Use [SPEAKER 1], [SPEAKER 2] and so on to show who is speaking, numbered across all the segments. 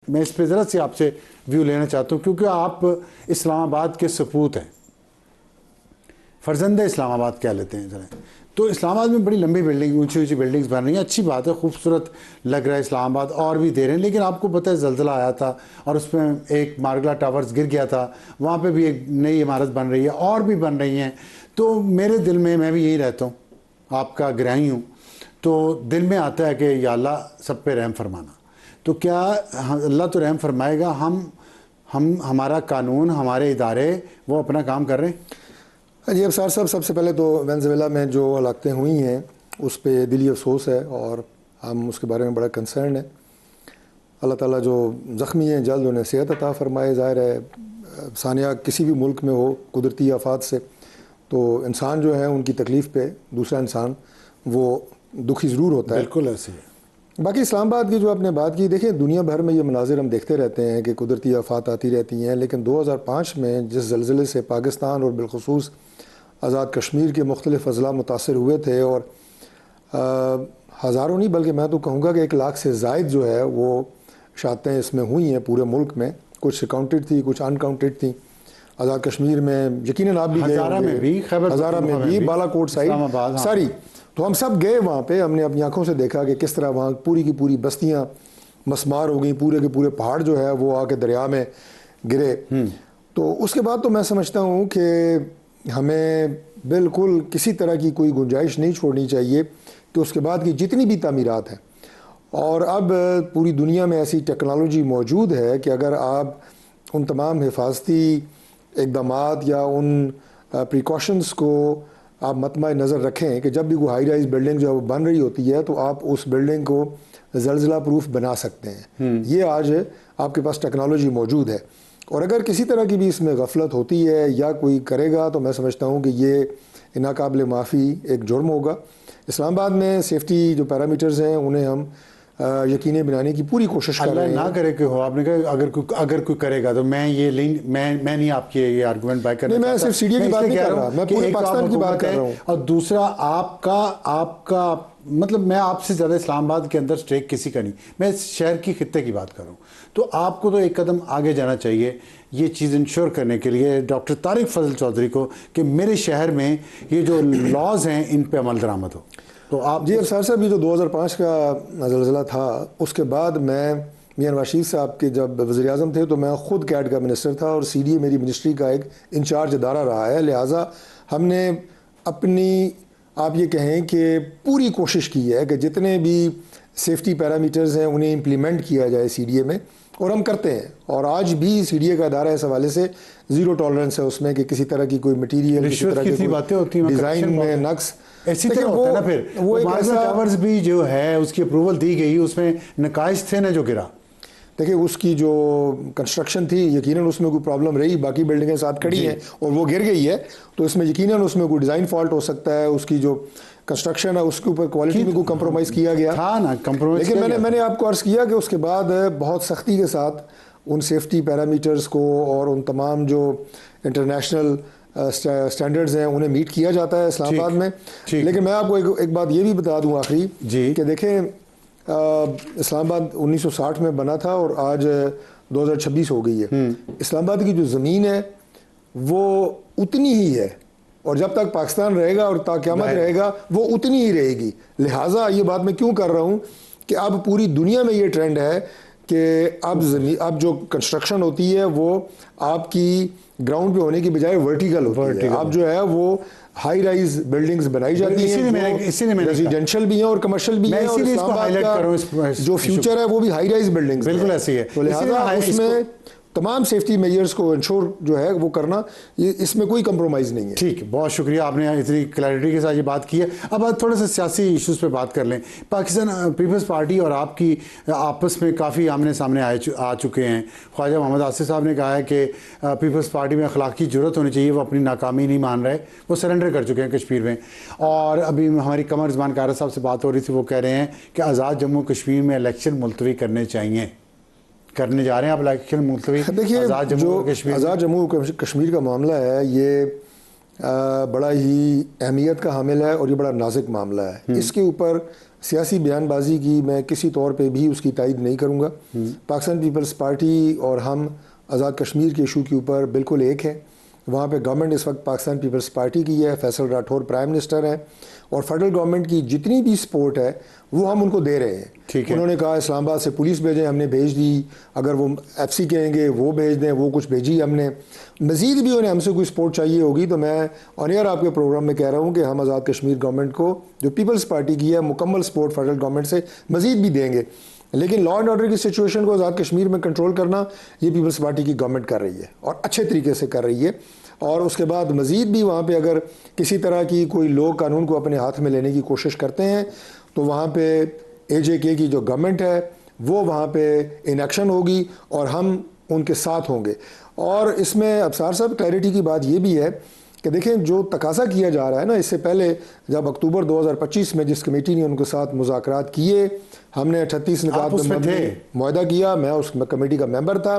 [SPEAKER 1] मैं इस पर ज़रा से आपसे व्यू लेना चाहता हूँ, क्योंकि आप इस्लामाबाद के सपूत हैं, फर्जंद इस्लामाबाद कह लेते हैं ज़रा। तो इस्लामाबाद में बड़ी लंबी बिल्डिंग, ऊंची ऊंची बिल्डिंग्स बन रही हैं, अच्छी बात है, खूबसूरत लग रहा है इस्लामाबाद, और भी दे रहे हैं। लेकिन आपको पता है ज़लज़ला आया था और उसमें एक मार्गला टावर्स गिर गया था, वहाँ पे भी एक नई इमारत बन रही है और भी बन रही हैं। तो मेरे दिल में, मैं भी यही रहता हूँ, आपका ग्राही हूँ, तो दिल में आता है कि या अल्लाह सब पे रहम फरमाना। तो क्या अल्लाह तो रहम फरमाएगा, हम हमारा कानून, हमारे इदारे वो अपना काम कर रहे हैं?
[SPEAKER 2] जी अफसार साहब, सबसे पहले तो वेनेज़ुएला में जो हलाकतें हुई हैं उस पर दिली अफसोस है और हम उसके बारे में बड़ा कंसर्न है। अल्लाह ताला जो ज़ख्मी हैं जल्द उन्हें सेहत अता फ़रमाए। ज़ाहिर है सानिया किसी भी मुल्क में हो कुदरती आफात से, तो इंसान जो है उनकी तकलीफ़ पे दूसरा इंसान वो दुखी ज़रूर होता है।
[SPEAKER 1] बिल्कुल ऐसे है।
[SPEAKER 2] बाकी इस्लामाबाद की जो आपने बात की, देखिए दुनिया भर में ये मनाजिर हम देखते रहते हैं कि कुदरती आफात आती रहती हैं, लेकिन 2005 में जिस ज़लज़ले से पाकिस्तान और बिलखुसूस आज़ाद कश्मीर के मुख्तलिफ़ अज़ला मुतासर हुए थे और हज़ारों नहीं बल्कि मैं तो कहूँगा कि 1 लाख से ज़ायद जो है वो शहादतें इसमें हुई हैं पूरे मुल्क में। कुछ काउंटेड थी, कुछ अनकाउंटेड थी। आज़ाद कश्मीर में यकीनन आप भी गए,
[SPEAKER 1] हज़ारा में भी,
[SPEAKER 2] हज़ारा में भी, बालाकोट साइड, सारी, तो हम सब गए वहाँ पे। हमने अपनी आंखों से देखा कि किस तरह वहाँ पूरी की पूरी बस्तियाँ मसमार हो गई, पूरे के पूरे पहाड़ जो है वो आके दरिया में गिरे। तो उसके बाद तो मैं समझता हूँ कि हमें बिल्कुल किसी तरह की कोई गुंजाइश नहीं छोड़नी चाहिए कि उसके बाद की जितनी भी तामीरात हैं, और अब पूरी दुनिया में ऐसी टेक्नोलॉजी मौजूद है कि अगर आप उन तमाम हिफाजती इक़दामात या उन प्रिकॉशंस को आप मतमा नज़र रखें कि जब भी कोई हाई राइज बिल्डिंग जो बन रही होती है तो आप उस बिल्डिंग को ज़लज़ला प्रूफ बना सकते हैं। ये आज आपके पास टेक्नोलॉजी मौजूद है, और अगर किसी तरह की भी इसमें गफलत होती है या कोई करेगा तो मैं समझता हूँ कि ये नाकाबिल माफ़ी एक जुर्म होगा। इस्लामाबाद में सेफ्टी जो पैरामीटर्स हैं उन्हें हम यकीनी बनाने की पूरी कोशिश कर रहे हैं।
[SPEAKER 1] ना करे कि हो, आपने कहा अगर कोई करेगा तो मैं नहीं आपकी ये आर्गुमेंट बाय करना,
[SPEAKER 2] मैं सिर्फ सीडीए की बात नहीं कर रहा, मैं पूरे पाकिस्तान की बात कर रहा हूँ।
[SPEAKER 1] और दूसरा आपका मतलब मैं आपसे ज़्यादा इस्लामाबाद के अंदर स्टेक किसी का नहीं, मैं इस शहर की खित्ते की बात कर रहा हूँ। तो आपको तो एक कदम आगे जाना चाहिए ये चीज़ इंश्योर करने के लिए डॉक्टर तारिक फजल चौधरी को कि मेरे शहर में ये जो लॉज हैं इन पे अमल दरामद हो। तो आप
[SPEAKER 2] जी अफसार साहब, ये जो 2005 का ज़लज़ला था उसके बाद मैं मियां नवाज शरीफ साहब के जब वज़ीर आज़म थे तो मैं ख़ुद कैट का मिनिस्टर था और सीडीए मेरी मिनिस्ट्री का एक इंचार्ज इदारा रहा है। लिहाजा हमने अपनी, आप ये कहें कि पूरी कोशिश की है कि जितने भी सेफ्टी पैरामीटर्स हैं उन्हें इम्प्लीमेंट किया जाए सीडीए में, और हम करते हैं। और आज भी सीडीए का इदारा इस हवाले से ज़ीरो टॉलरेंस है उसमें कि किसी तरह की कोई मटीरियल, किसी तरह की
[SPEAKER 1] बातें होती हैं,
[SPEAKER 2] डिज़ाइन में नक्स,
[SPEAKER 1] ऐसी तरह होता है ना। फिर वो एक ऐसा टावर्स भी जो है उसकी अप्रूवल दी गई, उसमें नकाइश थे ना जो गिरा।
[SPEAKER 2] देखिए उसकी जो कंस्ट्रक्शन थी यकीनन उसमें कोई प्रॉब्लम रही, बाकी बिल्डिंगें साथ खड़ी हैं और वो गिर गई है, तो इसमें यकीनन उसमें कोई डिज़ाइन फॉल्ट हो सकता है। उसकी जो कंस्ट्रक्शन है उसके ऊपर क्वालिटी में कोई कंप्रोमाइज़ किया गया
[SPEAKER 1] था ना, कंप्रोमाइज़।
[SPEAKER 2] लेकिन मैंने आपको अर्ज़ किया कि उसके बाद बहुत सख्ती के साथ उन सेफ्टी पैरामीटर्स को और उन तमाम जो इंटरनेशनल स्टैंडर्ड्स हैं उन्हें मीट किया जाता है इस्लामाबाद में। लेकिन मैं आपको एक बात ये भी बता दूं आखिरी कि देखें इस्लामाबाद 1960 में बना था और आज 2026 हो गई है। इस्लामाबाद की जो ज़मीन है वो उतनी ही है, और जब तक पाकिस्तान रहेगा और ताक़यामत रहेगा वो उतनी ही रहेगी। लिहाजा ये बात मैं क्यों कर रहा हूँ कि अब पूरी दुनिया में ये ट्रेंड है कि अब जो कंस्ट्रक्शन होती है वो आपकी ग्राउंड पे होने की बजाय वर्टिकल होती है। अब जो है वो हाई राइज बिल्डिंग्स बनाई जाती हैं, रेजिडेंशियल भी हैं और कमर्शियल भी हैं, और इस्लामाबाद का जो फ्यूचर है वो भी हाई राइज बिल्डिंग्स
[SPEAKER 1] बिल्कुल ऐसी है।
[SPEAKER 2] तो लिहाजा उसमें तमाम सेफ्टी मेजर्स को इंश्योर जो है वो करना, ये इसमें कोई कंप्रोमाइज़ नहीं है।
[SPEAKER 1] ठीक, बहुत शुक्रिया, आपने इतनी क्लैरिटी के साथ ये बात की है। अब आप थोड़ा सा सियासी इश्यूज़ पे बात कर लें। पाकिस्तान पीपल्स पार्टी और आपकी आपस में काफ़ी आमने सामने आ चुके हैं। ख्वाजा मोहम्मद आसिफ साहब ने कहा है कि पीपल्स पार्टी में अखलाकी ज़रूरत होनी चाहिए, वो अपनी नाकामी नहीं मान रहे, वो सरेंडर कर चुके हैं कश्मीर में। और अभी हमारी कमर ज़मान कारा साहब से बात हो रही थी, वो कह रहे हैं कि आज़ाद जम्मू कश्मीर में इलेक्शन मुलतवी करने जा रहे हैं आप इलेक्शन मुलतवी।
[SPEAKER 2] देखिए आज़ाद जम्मू कश्मीर का मामला है ये बड़ा ही अहमियत का हामिल है और ये बड़ा नाजुक मामला है। इसके ऊपर सियासी बयानबाजी की मैं किसी तौर पे भी उसकी तायद नहीं करूँगा। पाकिस्तान पीपल्स पार्टी और हम आज़ाद कश्मीर के इशू के ऊपर बिल्कुल एक है। वहाँ पे गवर्नमेंट इस वक्त पाकिस्तान पीपल्स पार्टी की है, फैसल राठौर प्राइम मिनिस्टर हैं, और फेडरल गवर्नमेंट की जितनी भी सपोर्ट है वो हम उनको दे रहे हैं।
[SPEAKER 1] ठीक है।
[SPEAKER 2] उन्होंने कहा इस्लामाबाद से पुलिस भेजें, हमने भेज दी। अगर वो एफसी कहेंगे वो भेज दें, वो कुछ भेजी हमने। मज़ीद भी उन्हें हमसे कोई सपोर्ट चाहिए होगी तो मैं ऑन एयर आपके प्रोग्राम में कह रहा हूँ कि हम आज़ाद कश्मीर गवर्नमेंट को, जो पीपल्स पार्टी की है, मुकम्मल सपोर्ट फेडरल गवर्नमेंट से मज़ीद भी देंगे। लेकिन लॉ एंड ऑर्डर की सिचुएशन को आज़ाद कश्मीर में कंट्रोल करना ये पीपल्स पार्टी की गवर्नमेंट कर रही है और अच्छे तरीके से कर रही है। और उसके बाद मज़ीद भी वहाँ पे अगर किसी तरह की कोई लोग कानून को अपने हाथ में लेने की कोशिश करते हैं तो वहाँ पे AJK की जो गवर्नमेंट है वो वहाँ पे इन एक्शन होगी और हम उनके साथ होंगे। और इसमें अफसार साहब क्लैरिटी की बात ये भी है कि देखें जो तकाजा किया जा रहा है ना, इससे पहले जब अक्टूबर 2025 में जिस कमेटी ने उनके साथ मुज़ाकरात किए, हमने 38 निकात में मुआहदा किया, मैं उस कमेटी का मेंबर था,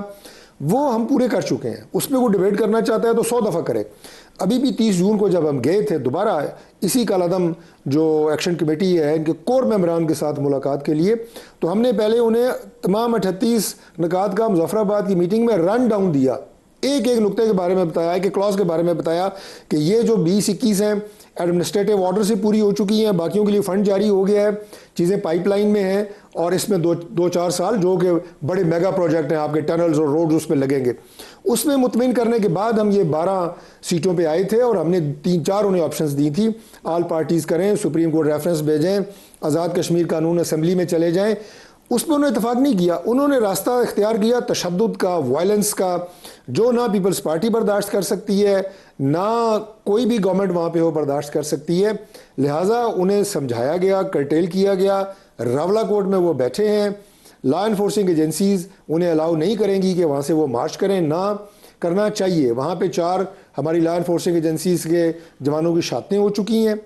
[SPEAKER 2] वो हम पूरे कर चुके हैं। उसमें कोई डिबेट करना चाहता है तो 100 दफ़ा करे। अभी भी 30 जून को जब हम गए थे दोबारा इसी कालादम जो एक्शन कमेटी है इनके कोर मेंबरान के साथ मुलाकात के लिए, तो हमने पहले उन्हें तमाम 38 निकात का मुजफ्फराबाद की मीटिंग में रन डाउन दिया, एक एक नुक्ते के बारे में बताया, एक एक क्लॉज के बारे में बताया कि ये जो 20-21 हैं एडमिनिस्ट्रेटिव ऑर्डर से पूरी हो चुकी हैं, बाकियों के लिए फ़ंड जारी हो गया है, चीज़ें पाइपलाइन में हैं और इसमें दो चार साल जो कि बड़े मेगा प्रोजेक्ट हैं, आपके टनल्स और रोड्स उस पर लगेंगे। उसमें मुतमिन करने के बाद हम ये 12 सीटों पे आए थे और हमने 3-4 उन्हें ऑप्शंस दी थी, ऑल पार्टीज़ करें, सुप्रीम कोर्ट रेफरेंस भेजें, आज़ाद कश्मीर कानून असेंबली में चले जाएँ। उस पर उन्होंने इतफाक़ नहीं किया। उन्होंने रास्ता इख्तियार किया तशद्दुद का, वायलेंस का, जो ना पीपल्स पार्टी बर्दाश्त कर सकती है ना कोई भी गवर्नमेंट वहाँ पे हो बर्दाश्त कर सकती है। लिहाजा उन्हें समझाया गया, कर्टेल किया गया। रावला कोर्ट में वो बैठे हैं, लॉ इन्फोर्सिंग एजेंसीज़ उन्हें अलाउ नहीं करेंगी कि वहाँ से वो मार्च करें, ना करना चाहिए। वहाँ पे 4 हमारी लॉ इन्फोर्सिंग एजेंसीज़ के जवानों की शहादतें हो चुकी हैं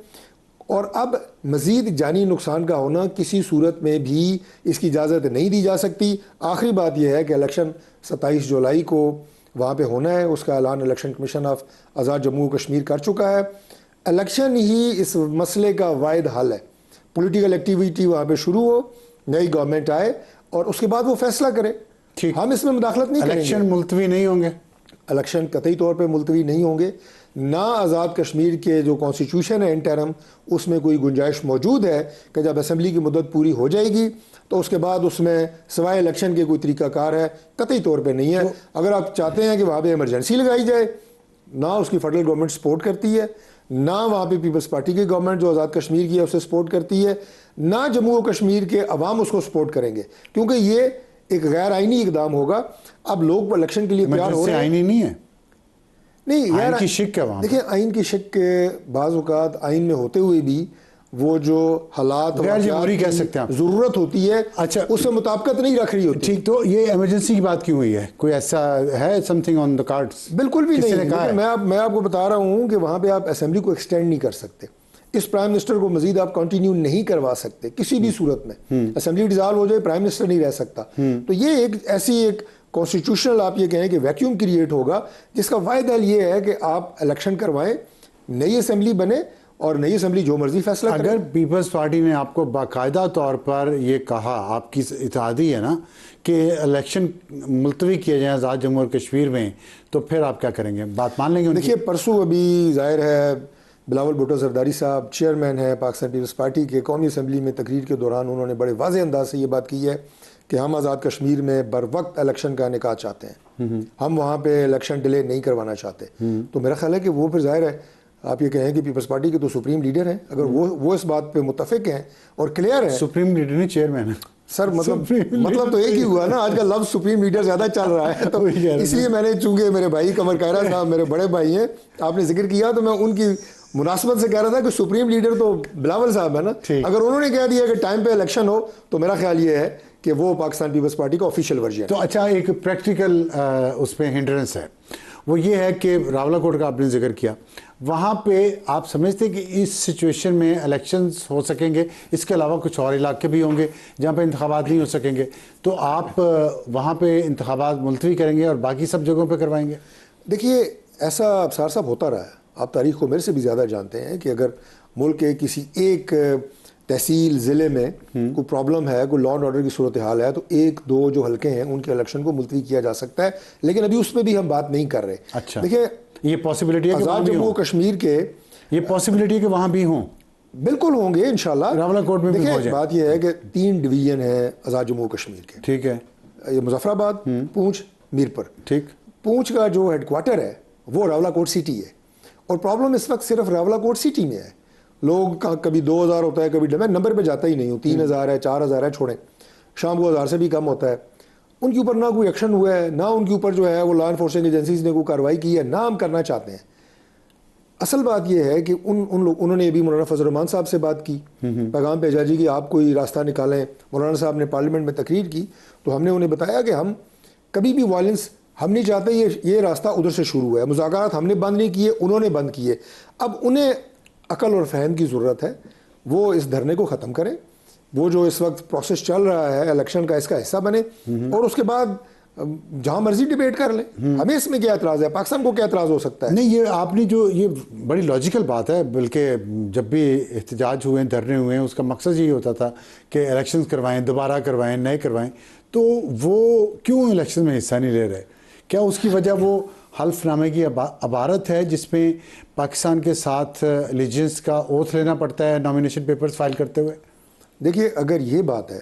[SPEAKER 2] और अब मज़ीद जानी नुकसान का होना किसी सूरत में भी इसकी इजाज़त नहीं दी जा सकती। आखिरी बात यह है कि इलेक्शन 27 जुलाई को वहाँ पे होना है, उसका ऐलान इलेक्शन कमीशन ऑफ आज़ाद जम्मू कश्मीर कर चुका है। इलेक्शन ही इस मसले का वाहिद हल है। पॉलिटिकल एक्टिविटी वहाँ पे शुरू हो, नई गवर्नमेंट आए और उसके बाद वो फैसला करे। हम इसमें मुदाखलत नहीं करेंगे।
[SPEAKER 1] इलेक्शन मुलतवी नहीं होंगे,
[SPEAKER 2] इलेक्शन कतई तौर पे मुलतवी नहीं होंगे। ना आज़ाद कश्मीर के जो कॉन्स्टिट्यूशन है इंटरम उसमें कोई गुंजाइश मौजूद है कि जब असेंबली की मुद्दत पूरी हो जाएगी तो उसके बाद उसमें सिवाय इलेक्शन के कोई तरीकाकार है, कतई तौर पे नहीं है। अगर आप चाहते हैं कि वहाँ पे इमरजेंसी लगाई जाए, ना उसकी फेडरल गवर्नमेंट सपोर्ट करती है, ना वहाँ पे पीपल्स पार्टी की गवर्नमेंट जो आज़ाद कश्मीर की है उसे सपोर्ट करती है, ना जम्मू और कश्मीर के अवाम उसको सपोर्ट करेंगे, क्योंकि ये एक गैर आइनी इकदाम होगा। अब लोग इलेक्शन के लिए तैयार हो रहे हैं।
[SPEAKER 1] आइनी नहीं है,
[SPEAKER 2] नहीं यार,
[SPEAKER 1] आइन की शिक है वहाँ।
[SPEAKER 2] देखिए आइन की शिक के बाज़ औक़ात आइन में होते हुए भी वो जो हालात
[SPEAKER 1] कह सकते हैं
[SPEAKER 2] ज़रूरत होती है,
[SPEAKER 1] अच्छा,
[SPEAKER 2] उससे मुताबिकत नहीं रख रही होती।
[SPEAKER 1] ठीक, तो ये इमरजेंसी की बात क्यों हुई है? कोई ऐसा है समथिंग ऑन द कार्ड्स?
[SPEAKER 2] बिल्कुल भी नहीं। मैं आपको बता रहा हूँ कि वहाँ पे आप असेंबली को एक्सटेंड नहीं कर सकते। इस प्राइम मिनिस्टर को मजीद आप कंटिन्यू नहीं करवा सकते किसी भी सूरत में। असेंबली डिसॉल्व हो जाए, प्राइम मिनिस्टर नहीं रह सकता। तो ये एक ऐसी एक कॉन्स्टिट्यूशनल आप ये कहें कि वैक्यूम क्रिएट होगा जिसका वाहिद हल ये है कि आप इलेक्शन करवाएं, नई असेंबली बने और नई असेंबली जो मर्जी फैसला करे।
[SPEAKER 1] अगर पीपल्स पार्टी ने आपको बाकायदा तौर पर ये कहा, आपकी इत्तेहादी है ना, कि इलेक्शन मुलतवी किए जाए आज़ाद जम्मू और कश्मीर में, तो फिर आप क्या करेंगे? बात मान लेंगे?
[SPEAKER 2] देखिए परसों अभी जाहिर है बिलावल भुट्टो जरदारी साहब चेयरमैन है पाकिस्तान पीपल्स पार्टी के, कौमी असम्बली में तकरीर के दौरान उन्होंने बड़े वाज़ेह अंदाज से ये बात की है कि हम आज़ाद कश्मीर में बर वक्त इलेक्शन का इनेकाद चाहते हैं, हम वहाँ पे इलेक्शन डिले नहीं करवाना चाहते। तो मेरा ख्याल है कि वो फिर जाहिर है आप ये कहें कि पीपल्स पार्टी के तो सुप्रीम लीडर हैं, अगर वो इस बात पे मुत्तफिक हैं और क्लियर है।
[SPEAKER 1] सुप्रीम लीडर नहीं, चेयरमैन है
[SPEAKER 2] सर। मतलब तो एक ही हुआ ना, आजकल लफ्ज़ सुप्रीम लीडर ज़्यादा चल रहा है, तो इसलिए मैंने, चूंकि मेरे भाई कमर कायरा साहब मेरे बड़े भाई हैं, आपने जिक्र किया तो मैं उनकी मुनासबत से कह रहा था कि सुप्रीम लीडर तो बिलावल साहब है ना। अगर उन्होंने कह दिया कि टाइम पे इलेक्शन हो तो मेरा ख्याल ये है कि वो पाकिस्तान पीपल्स पार्टी का ऑफिशियल वर्जन।
[SPEAKER 1] तो अच्छा, एक प्रैक्टिकल उस पर हिंड्रेंस है, वो ये है कि रावला कोर्ट का आपने जिक्र किया, वहाँ पे आप समझते हैं कि इस सिचुएशन में इलेक्शंस हो सकेंगे? इसके अलावा कुछ और इलाके भी होंगे जहाँ पे इंतखाबात नहीं हो सकेंगे, तो आप वहाँ पे इंतखाबात मुलतवी करेंगे और बाकी सब जगहों पे करवाएंगे?
[SPEAKER 2] देखिए ऐसा अफसार साहब होता रहा है, आप तारीख़ को मेरे से भी ज़्यादा जानते हैं कि अगर मुल्क के किसी एक तहसील ज़िले में कोई प्रॉब्लम है, कोई लॉ एंड ऑर्डर की सूरत हाल है, तो एक दो जो हल्के हैं उनके इलेक्शन को मुलतवी किया जा सकता है, लेकिन अभी उस पर भी हम बात नहीं कर रहे।
[SPEAKER 1] अच्छा,
[SPEAKER 2] देखिए
[SPEAKER 1] ये पॉसिबिलिटी है कि
[SPEAKER 2] आज़ाद जम्मू कश्मीर के,
[SPEAKER 1] ये पॉसिबिलिटी है कि वहाँ भी हों,
[SPEAKER 2] बिल्कुल होंगे इंशाल्लाह।
[SPEAKER 1] रावलाकोट में भी हो जाए।
[SPEAKER 2] बात यह है कि 3 डिवीजन है आज़ाद जम्मू कश्मीर के,
[SPEAKER 1] ठीक है,
[SPEAKER 2] ये मुजफ्फराबाद, पूंछ, मीरपुर।
[SPEAKER 1] ठीक,
[SPEAKER 2] पूंछ का जो हेडक्वार्टर है वो रावलाकोट सिटी है, और प्रॉब्लम इस वक्त सिर्फ रावलाकोट सिटी में है। लोग का कभी 2000 होता है, कभी मैं नंबर पे जाता ही नहीं हूँ, 3000 है, 4000 है, छोड़ें, शाम को 1000 से भी कम होता है। उनके ऊपर ना कोई एक्शन हुआ है, ना उनके ऊपर जो है वो लॉ एनफोर्सिंग एजेंसीज ने कोई कार्रवाई की है, ना हम करना चाहते हैं। असल बात यह है कि उन्होंने भी मौलाना फजल रहमान साहब से बात की, पैगाम भेजा जी कि आप कोई रास्ता निकालें। मौलाना साहब ने पार्लियामेंट में तकरीर की, तो हमने उन्हें बताया कि हम कभी भी वायलेंस हम नहीं चाहते, ये रास्ता उधर से शुरू हुआ है, मुज़ाकरात हमने बंद नहीं किए, उन्होंने बंद किए। अब उन्हें अकल और फहम की ज़रूरत है, वो इस धरने को ख़त्म करें, वो जो इस वक्त प्रोसेस चल रहा है इलेक्शन का, इसका हिस्सा बने, और उसके बाद जहाँ मर्जी डिबेट कर लें। हमें इसमें क्या एतराज़ है, पाकिस्तान को क्या एतराज़ हो सकता है?
[SPEAKER 1] नहीं, ये आपने जो ये बड़ी लॉजिकल बात है, बल्कि जब भी एहतजाज हुए, धरने हुए हैं, उसका मकसद यही होता था कि इलेक्शंस करवाएं, दोबारा करवाएं, नए करवाएं। तो वो क्यों इलेक्शन में हिस्सा नहीं ले रहे? क्या उसकी वजह वो हल्फनामे की अबारत है जिसमें पाकिस्तान के साथ एलिजेंस का ओथ लेना पड़ता है नॉमिनेशन पेपर्स फाइल करते हुए?
[SPEAKER 2] देखिए, अगर ये बात है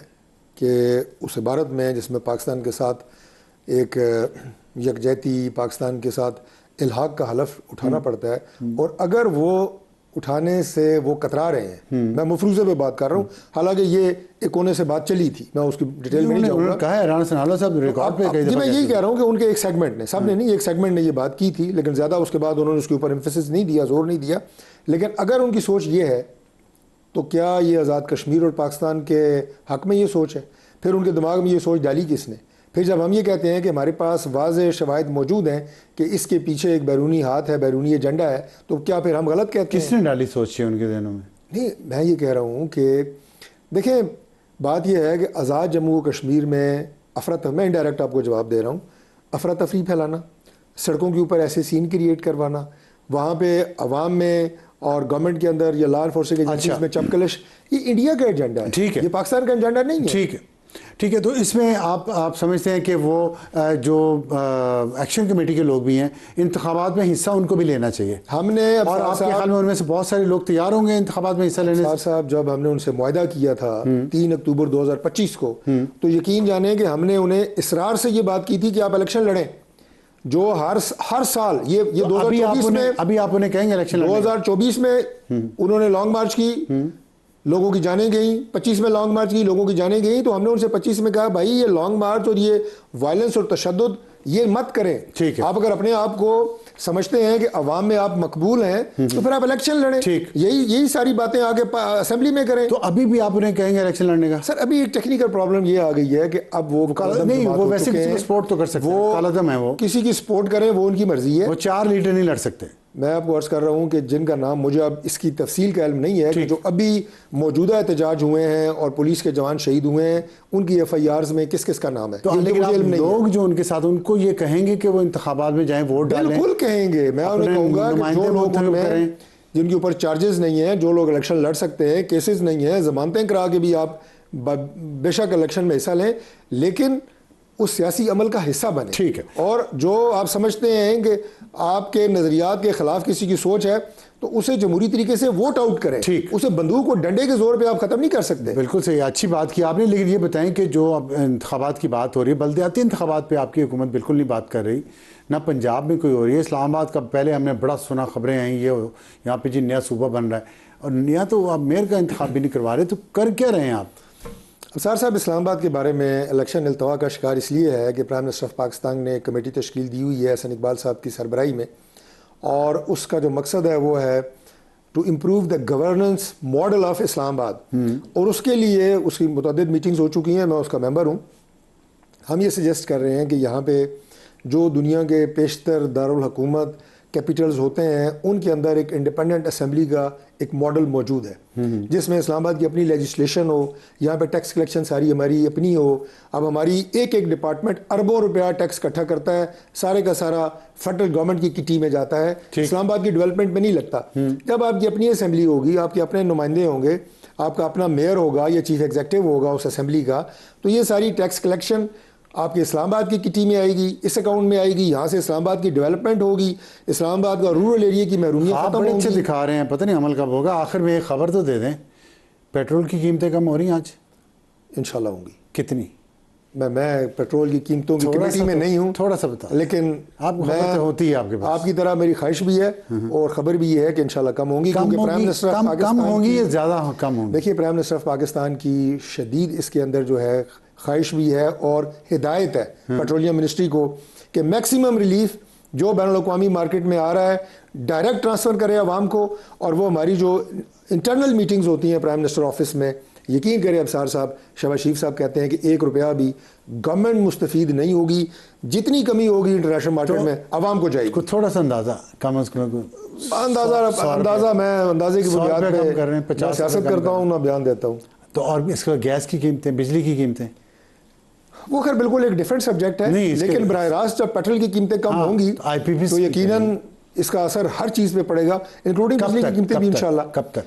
[SPEAKER 2] कि उस इबारत में जिसमें पाकिस्तान के साथ एक यकजहती, पाकिस्तान के साथ इल्हाक का हलफ उठाना पड़ता है, और अगर वो उठाने से वो कतरा रहे हैं, मैं मफरूज़े पे बात कर रहा हूँ, हालांकि ये एक कोने से बात चली थी, मैं उसकी डिटेल में नहीं जाऊँगा।
[SPEAKER 1] कहा है राना सनाउल्लाह साहब रिकॉर्ड पे कई दफा।
[SPEAKER 2] मैं यही कह रहा हूँ कि उनके एक सेगमेंट ने, सब ने नहीं, एक सेगमेंट ने ये बात की थी, लेकिन ज़्यादा उसके बाद उन्होंने उसके ऊपर एम्फेसिस नहीं दिया, जोर नहीं दिया। लेकिन अगर उनकी सोच ये है, तो क्या ये आज़ाद कश्मीर और पाकिस्तान के हक़ में ये सोच है? फिर उनके दिमाग में ये सोच डाली किसने? फिर जब हम ये कहते हैं कि हमारे पास वाज़ेह शवाहिद मौजूद हैं कि इसके पीछे एक बैरूनी हाथ है, बैरूनी एजेंडा है, तो क्या फिर हम गलत कहते हैं?
[SPEAKER 1] किसने डाली सोच है उनके ज़हनों में?
[SPEAKER 2] नहीं, मैं ये कह रहा हूँ कि देखें, बात यह है कि आज़ाद जम्मू कश्मीर में मैं इनडायरेक्ट आपको जवाब दे रहा हूँ, अफरा तफरी फैलाना, सड़कों के ऊपर ऐसे सीन क्रिएट करवाना, वहाँ पे अवाम में और गवर्नमेंट के अंदर या लॉ एनफोर्सिंग एजेंसीज में चमकलिश, ये इंडिया का एजेंडा है,
[SPEAKER 1] ठीक है,
[SPEAKER 2] ये पाकिस्तान का एजेंडा नहीं है।
[SPEAKER 1] ठीक है, ठीक है। तो इसमें आप समझते हैं कि वो जो एक्शन कमेटी के लोग भी हैं, इंतखाबात में हिस्सा उनको भी लेना चाहिए? हमने और आपके ख्याल में उनमें से बहुत सारे लोग तैयार होंगे इंतखाबात में हिस्सा लेने?
[SPEAKER 2] साहब, जब हमने उनसे मुआहदा किया था 3 अक्टूबर 2025 को, तो यकीन जाने कि हमने उन्हें इसरार से ये बात की थी कि आप इलेक्शन लड़ें, जो हर साल ये 2024 में,
[SPEAKER 1] अभी आप उन्हें कहेंगे इलेक्शन
[SPEAKER 2] 2024 में उन्होंने लॉन्ग मार्च की, लोगों की जानें गई, 25 में लॉन्ग मार्च की, लोगों की जानें गई, तो हमने उनसे 25 में कहा, भाई ये लॉन्ग मार्च और ये वायलेंस और तशद्दुद ये मत करें।
[SPEAKER 1] ठीक है,
[SPEAKER 2] आप अगर अपने आप को समझते हैं कि अवाम में आप मकबूल हैं, तो फिर आप इलेक्शन लड़ें।
[SPEAKER 1] ठीक,
[SPEAKER 2] यही सारी बातें आगे असेंबली में करें।
[SPEAKER 1] तो अभी भी आप उन्हें कहेंगे इलेक्शन लड़ने का?
[SPEAKER 2] सर, अभी एक टेक्निकल प्रॉब्लम ये आ गई है कि अब वो
[SPEAKER 1] नहीं, वो वैसे किसी को सपोर्ट तो कर सकते हैं, वो कालादम है, वो
[SPEAKER 2] किसी की सपोर्ट करें, वो उनकी मर्जी है,
[SPEAKER 1] वो 4 लीडर नहीं लड़ सकते।
[SPEAKER 2] मैं आपको अर्ज कर रहा हूँ कि जिनका नाम मुझे अब इसकी तफसील का इल्म नहीं है, कि जो अभी मौजूदा एहतजाज हुए हैं और पुलिस के जवान शहीद हुए हैं, उनकी FIRs में किस किस का नाम है,
[SPEAKER 1] तो लेकिन आप लोग जो उनके साथ, उनको ये कहेंगे कि वो इंतखाबात में जाएं, वोट डालें?
[SPEAKER 2] बिल्कुल कहेंगे। मैं उन्हें कहूँगा कि जो लोग उनमें जिनके ऊपर चार्जेस नहीं है, जो लोग इलेक्शन लड़ सकते हैं, केसेस नहीं है, जमानतें करा के भी आप बेशक इलेक्शन में हिस्सा लें, लेकिन उस सियासी अमल का हिस्सा बने।
[SPEAKER 1] ठीक है।
[SPEAKER 2] और जो आप समझते हैं कि आपके नजरियात के खिलाफ किसी की सोच है, तो उसे जमहूरी तरीके से वोट आउट करें।
[SPEAKER 1] ठीक,
[SPEAKER 2] उसे बंदूक और डंडे के जोर पे आप खत्म नहीं कर सकते।
[SPEAKER 1] बिल्कुल सही, अच्छी बात की आपने। लेकिन ये बताएं कि जो अब इंतखाबात की बात हो रही है, बल्दियाती इंतखाबात पे आपकी हुकूमत बिल्कुल नहीं बात कर रही, ना पंजाब में कोई हो रही है, इस्लामाबाद का पहले हमने बड़ा सुना, खबरें आई ये यहाँ पे जी नया सूबा बन रहा है, और नया तो आप मेयर का इंतखाब भी नहीं करवा रहे, तो कर क्या रहे हैं आप?
[SPEAKER 2] अफसार साहब, इस्लामाबाद के बारे में इलेक्शन अल्तवा का शिकार इसलिए है कि प्राइम मिनिस्टर ऑफ पाकिस्तान ने कमेटी तश्कील दी हुई है हसन इकबाल साहब की सरबराही में, और उसका जो मकसद है वो है to improve the governance model of Islamabad, और उसके लिए उसकी मुतअद्दिद मीटिंग्स हो चुकी हैं, मैं उसका मेंबर हूँ। हम ये सजेस्ट कर रहे हैं कि यहाँ पे जो दुनिया के पेशतर दारुल हुकूमत कैपिटल्स होते हैं उनके अंदर एक इंडिपेंडेंट असेंबली का एक मॉडल मौजूद है जिसमें इस्लामाबाद की अपनी लेजिस्लेशन हो, यहाँ पे टैक्स कलेक्शन सारी हमारी अपनी हो। अब हमारी एक एक डिपार्टमेंट अरबों रुपया टैक्स इकट्ठा करता है, सारे का सारा फेडरल गवर्नमेंट की किटी में जाता है, इस्लामाबाद की डेवलपमेंट में नहीं लगता। जब आपकी अपनी असेंबली होगी, आपके अपने नुमाइंदे होंगे, आपका अपना मेयर होगा या चीफ एग्जीक्यूटिव होगा उस असेंबली का, तो ये सारी टैक्स कलेक्शन आपके इस्लामाबाद की किटी में आएगी, इस अकाउंट में आएगी, यहाँ से इस्लामाबाद की डेवलपमेंट होगी, इस्लामाबाद का रूरल एरिया की महरूमियत
[SPEAKER 1] खत्म होगी। अच्छे दिखा रहे हैं, पता नहीं अमल कब होगा। आखिर में एक खबर तो दे दें, पेट्रोल की कीमतें कम हो रही हैं आज?
[SPEAKER 2] इंशाल्लाह होंगी।
[SPEAKER 1] कितनी?
[SPEAKER 2] मैं पेट्रोल की कीमतों की कमेटी में नहीं हूँ,
[SPEAKER 1] थोड़ा सा बता,
[SPEAKER 2] लेकिन
[SPEAKER 1] मैं होती है आपके पास,
[SPEAKER 2] आपकी तरह मेरी ख्वाहिश भी है और खबर भी ये है कि इंशाल्लाह कम होंगी, क्योंकि प्राइम मिनिस्टर ऑफ पाकिस्तान
[SPEAKER 1] होंगी या ज़्यादा कम होंगी।
[SPEAKER 2] देखिए, प्राइम मिनिस्टर ऑफ पाकिस्तान की शदीद इसके अंदर जो है ख्वाहिश भी है और हिदायत है पेट्रोलियम मिनिस्ट्री को कि मैक्सिमम रिलीफ जो बैनुल अक़वामी मार्केट में आ रहा है डायरेक्ट ट्रांसफ़र करे आवाम को, और वो हमारी जो इंटरनल मीटिंग्स होती हैं प्राइम मिनिस्टर ऑफिस में, यकीन करें अफसार साहब, शहबाज शरीफ साहब कहते हैं कि 1 रुपया भी गवर्नमेंट मुस्तफ़ीद नहीं होगी, जितनी कमी होगी इंटरनेशनल मार्केट में आवाम को जाएगी।
[SPEAKER 1] कुछ थोड़ा सा अंदाज़ा कम अज़ कम
[SPEAKER 2] अंदाज़ा मैं अंदाजे की बुनियाद पे सियासत करता हूँ ना बयान देता हूँ।
[SPEAKER 1] तो और इसका गैस की कीमतें, बिजली की कीमतें,
[SPEAKER 2] वो खैर बिल्कुल एक डिफरेंट सब्जेक्ट है, लेकिन बरह रास्त जब पेट्रोल की कीमतें कम होंगी तो यकीनन इसका असर हर चीज़ पे पड़ेगा, इंक्लूडिंग बिजली की कीमतें भी इंशाल्लाह।
[SPEAKER 1] कब तक?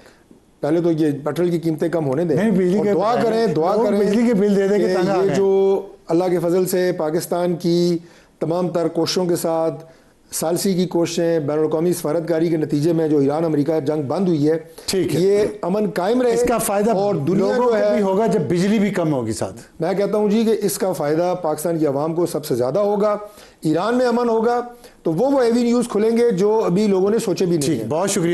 [SPEAKER 2] पहले तो ये पेट्रोल की कीमतें कम होने दें,
[SPEAKER 1] बिजली के
[SPEAKER 2] दुआ करें
[SPEAKER 1] बिजली के बिल दे देंगे।
[SPEAKER 2] ये जो अल्लाह के फजल से पाकिस्तान की तमाम तर कोशिशों के साथ सालसी की कोशिशें, बैनुल-अक़वामी सफारतकारी के नतीजे में जो ईरान अमेरिका जंग बंद हुई है,
[SPEAKER 1] ठीक है,
[SPEAKER 2] ये अमन कायम रहे,
[SPEAKER 1] इसका फायदा
[SPEAKER 2] और दुनिया
[SPEAKER 1] को
[SPEAKER 2] है
[SPEAKER 1] भी होगा जब बिजली भी कम होगी साथ।
[SPEAKER 2] मैं कहता हूँ जी कि इसका फ़ायदा पाकिस्तान की आवाम को सबसे ज़्यादा होगा। ईरान में अमन होगा तो वो एवेन्यूज़ खुलेंगे जो अभी लोगों ने सोचे भी नहीं है।
[SPEAKER 1] बहुत शुक्रिया।